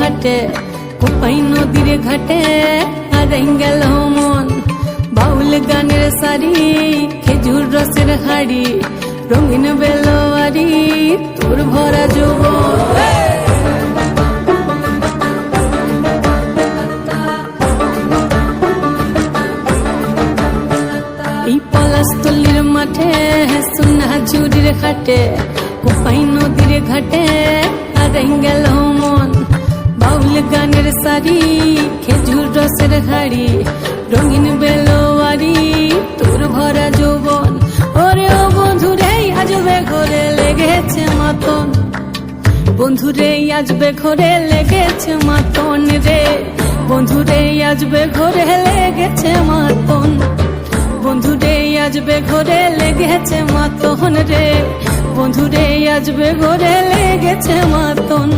কাটে কোপাই নদীর ঘাটে হারাই গেল মন বাউল গানের সারি খেজুর রসের হাড়ি রঙিন বেলোয়ারি তোর ভরা যৌবন পলাশতলির মাঠে সোনা ঝুড়ির ঘাটে কোপাই নদীর ঘাটে হারাই গেল মন বাউল গানের সারি খেজুর রসের হাড়ি রঙিন বেলোয়ারি তোর ভরা যৌবন ওরে ও বন্ধুরে আজবে ঘরে লেগেছে মাতন বন্ধুরে আজবে ঘরে লেগেছে মাতন রে বন্ধুরে আজবে ঘরে লেগেছে মাতন বন্ধুরে আজবে ঘরে লেগেছে মাতন রে বন্ধুরে আজবে ঘরে লেগেছে মাতন